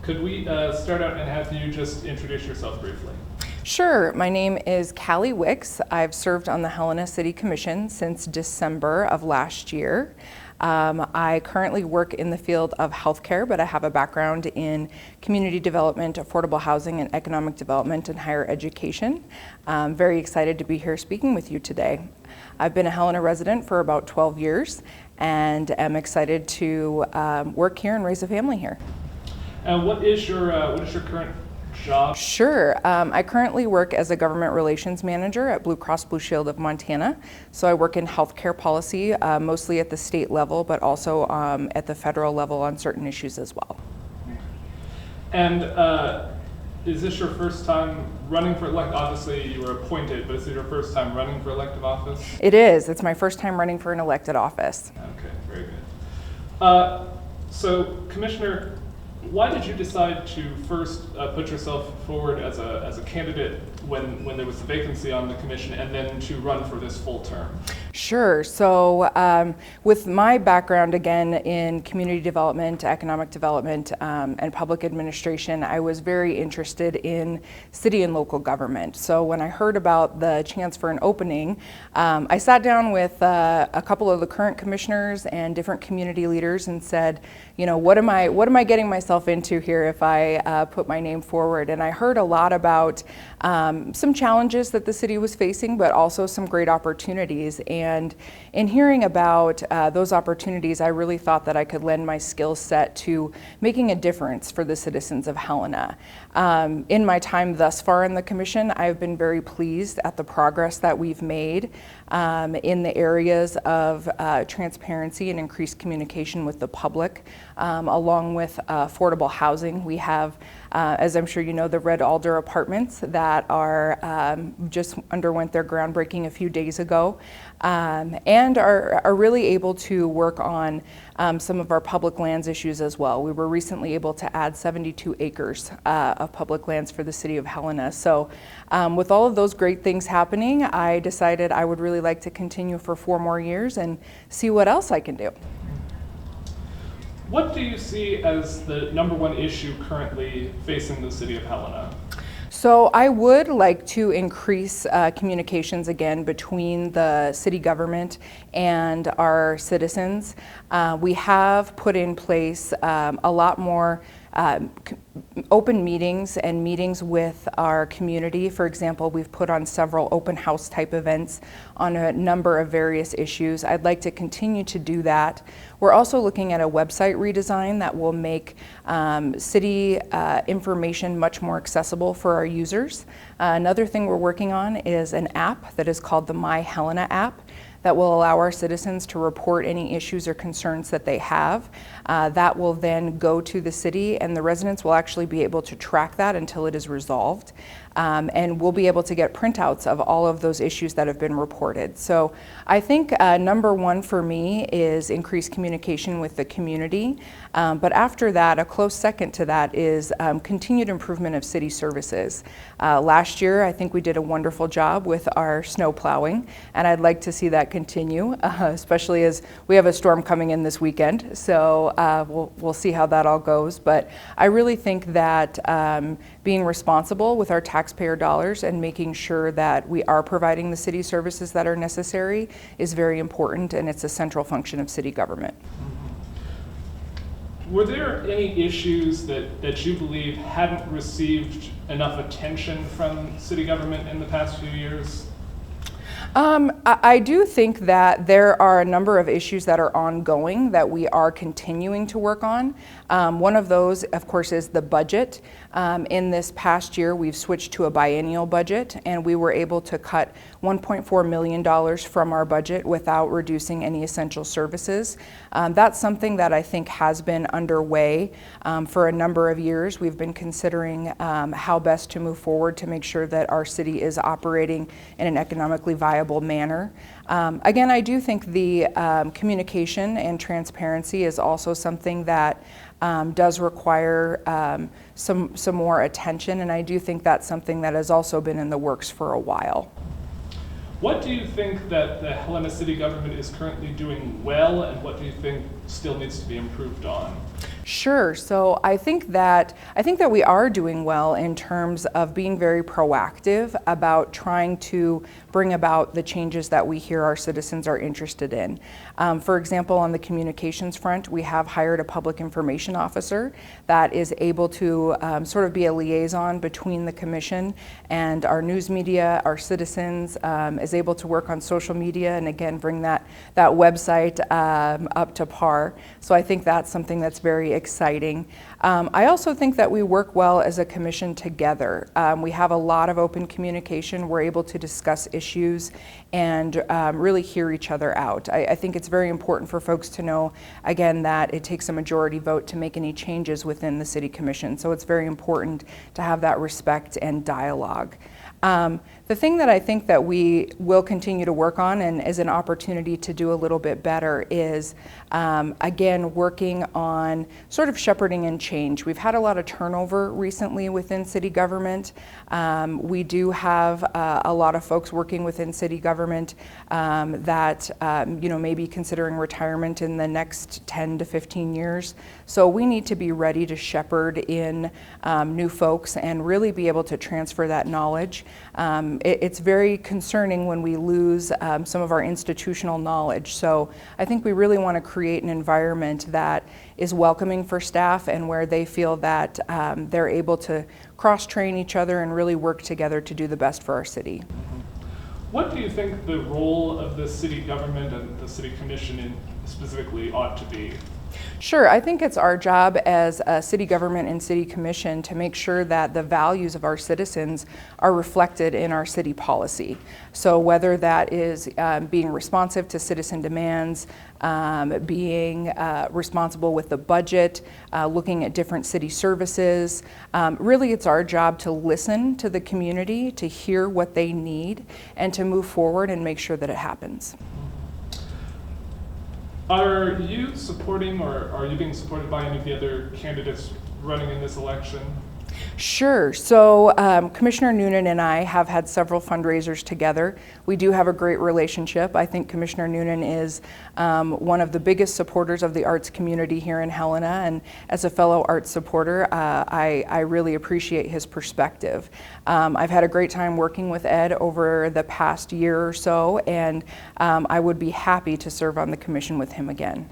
Could we start out and have you just introduce yourself briefly? Sure. My name is Callie Wicks. I've served on the Helena City Commission since December of last year. I currently work in the field of healthcare, but I have a background in community development, affordable housing, and economic development and higher education. I'm very excited to be here speaking with you today. I've been a Helena resident for about 12 years and am excited to work here and raise a family here. And what is your current job? Sure. I currently work as a government relations manager at Blue Cross Blue Shield of Montana. So I work in healthcare policy, mostly at the state level, but also at the federal level on certain issues as well. And is this your first time running for obviously you were appointed, but is it your first time running for elective office? It is. It's my first time running for an elected office. Okay, very good. So, Commissioner, why did you decide to first put yourself forward as a candidate when there was a vacancy on the commission, and then to run for this full term? Sure. So with my background, again, in community development, economic development, and public administration, I was very interested in city and local government. So when I heard about the chance for an opening, I sat down with a couple of the current commissioners and different community leaders and said, you know, what am I getting myself into here if I put my name forward? And I heard a lot about some challenges that the city was facing, but also some great opportunities. And in hearing about those opportunities, I really thought that I could lend my skill set to making a difference for the citizens of Helena. In my time thus far in the commission, I've been very pleased at the progress that we've made in the areas of transparency and increased communication with the public, along with affordable housing. We have, as I'm sure you know, the Red Alder apartments that are just underwent their groundbreaking a few days ago, and are really able to work on some of our public lands issues as well. We were recently able to add 72 acres of public lands for the city of Helena. So with all of those great things happening, I decided I would really like to continue for 4 more years and see what else I can do. What do you see as the #1 issue currently facing the city of Helena? So I would like to increase communications again between the city government and our citizens. We have put in place a lot more open meetings and meetings with our community. For example, we've put on several open house type events on a number of various issues. I'd like to continue to do that. We're also looking at a website redesign that will make city information much more accessible for our users. Another thing we're working on is an app that is called the My Helena app that will allow our citizens to report any issues or concerns that they have. That will then go to the city, and the residents will actually be able to track that until it is resolved. And we'll be able to get printouts of all of those issues that have been reported. So I think #1 for me is increased communication with the community. But after that, a close second to that is continued improvement of city services. Last year, I think we did a wonderful job with our snow plowing, and I'd like to see that continue, especially as we have a storm coming in this weekend. So we'll see how that all goes. But I really think that being responsible with our taxpayer dollars and making sure that we are providing the city services that are necessary is very important, and it's a central function of city government. Were there any issues that you believe hadn't received enough attention from city government in the past few years? I do think that there are a number of issues that are ongoing that we are continuing to work on. One of those, of course, is the budget. In this past year, we've switched to a biennial budget, and we were able to cut $1.4 million from our budget without reducing any essential services. That's something that I think has been underway for a number of years. We've been considering how best to move forward to make sure that our city is operating in an economically viable manner. Again, I do think the communication and transparency is also something that does require some more attention, and I do think that's something that has also been in the works for a while. What do you think that the Helena city government is currently doing well, and what do you think still needs to be improved on? Sure. So I think that we are doing well in terms of being very proactive about trying to bring about the changes that we hear our citizens are interested in. For example, on the communications front, we have hired a public information officer that is able to sort of be a liaison between the commission and our news media, our citizens, is able to work on social media and again bring that website up to par. So I think that's something that's very exciting. I also think that we work well as a commission together. We have a lot of open communication. We're able to discuss issues and really hear each other out. I think it's very important for folks to know, again, that it takes a majority vote to make any changes within the City Commission. So it's very important to have that respect and dialogue. The thing that I think that we will continue to work on and is an opportunity to do a little bit better is, again, working on sort of shepherding and change. We've had a lot of turnover recently within city government. We do have a lot of folks working within city government that may be considering retirement in the next 10 to 15 years. So we need to be ready to shepherd in new folks and really be able to transfer that knowledge. It's very concerning when we lose some of our institutional knowledge. So I think we really want to create an environment that is welcoming for staff and where they feel that they're able to cross-train each other and really work together to do the best for our city. What do you think the role of the city government and the city commission specifically ought to be? Sure, I think it's our job as a city government and city commission to make sure that the values of our citizens are reflected in our city policy. So whether that is being responsive to citizen demands, being responsible with the budget, looking at different city services. Really, it's our job to listen to the community, to hear what they need, and to move forward and make sure that it happens. Are you supporting or are you being supported by any of the other candidates running in this election? Sure. So Commissioner Noonan and I have had several fundraisers together. We do have a great relationship. I think Commissioner Noonan is one of the biggest supporters of the arts community here in Helena, and as a fellow arts supporter, I really appreciate his perspective. I've had a great time working with Ed over the past year or so, and I would be happy to serve on the commission with him again.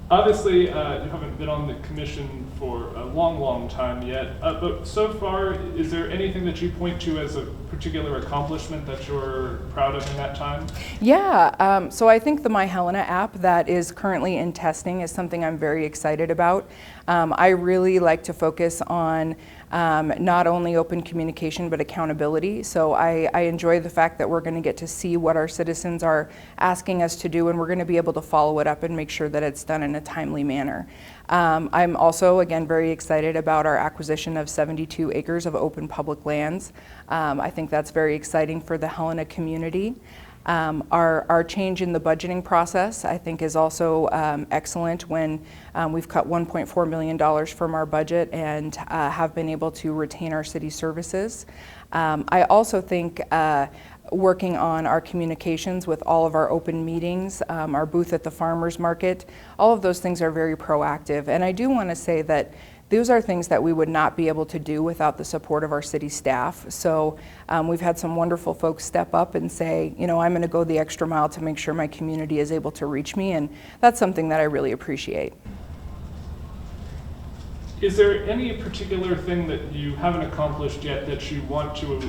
Obviously, you haven't been on the commission for a long time yet, but so far, is there anything that you point to as a particular accomplishment that you're proud of in that time? Yeah, so I think the My Helena app that is currently in testing is something I'm very excited about. I really like to focus on not only open communication but accountability. So I enjoy the fact that we're going to get to see what our citizens are asking us to do, and we're going to be able to follow it up and make sure that it's done in a timely manner. I'm also, again, very excited about our acquisition of 72 acres of open public lands. I think that's very exciting for the Helena community. Our change in the budgeting process, I think, is also excellent when we've cut $1.4 million from our budget and have been able to retain our city services. I also think working on our communications with all of our open meetings, our booth at the farmers market, all of those things are very proactive. And I do want to say that those are things that we would not be able to do without the support of our city staff. So we've had some wonderful folks step up and say, I'm going to go the extra mile to make sure my community is able to reach me, and that's something that I really appreciate. Is there any particular thing that you haven't accomplished yet that you want to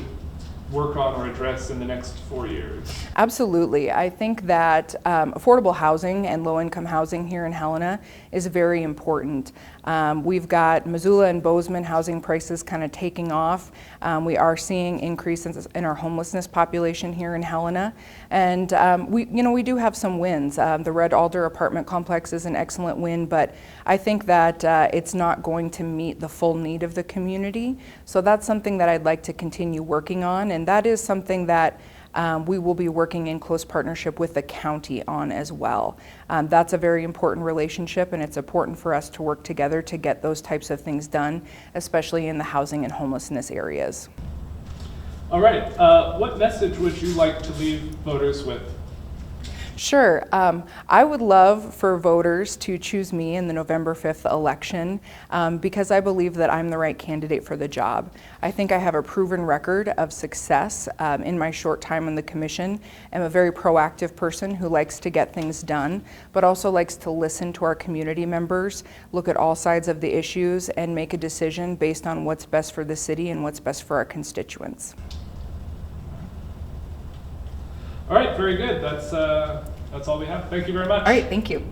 work on or address in the next 4 years? Absolutely. I think that affordable housing and low-income housing here in Helena is very important. We've got Missoula and Bozeman housing prices kind of taking off. We are seeing increases in our homelessness population here in Helena, and we do have some wins. The Red Alder apartment complex is an excellent win, but I think that it's not going to meet the full need of the community. So that's something that I'd like to continue working on, and that is something that we will be working in close partnership with the county on as well. That's a very important relationship, and it's important for us to work together to get those types of things done, especially in the housing and homelessness areas. All right, what message would you like to leave voters with? Sure. I would love for voters to choose me in the November 5th election because I believe that I'm the right candidate for the job. I think I have a proven record of success in my short time on the commission. I'm a very proactive person who likes to get things done, but also likes to listen to our community members, look at all sides of the issues, and make a decision based on what's best for the city and what's best for our constituents. All right, very good. That's all we have. Thank you very much. All right, thank you.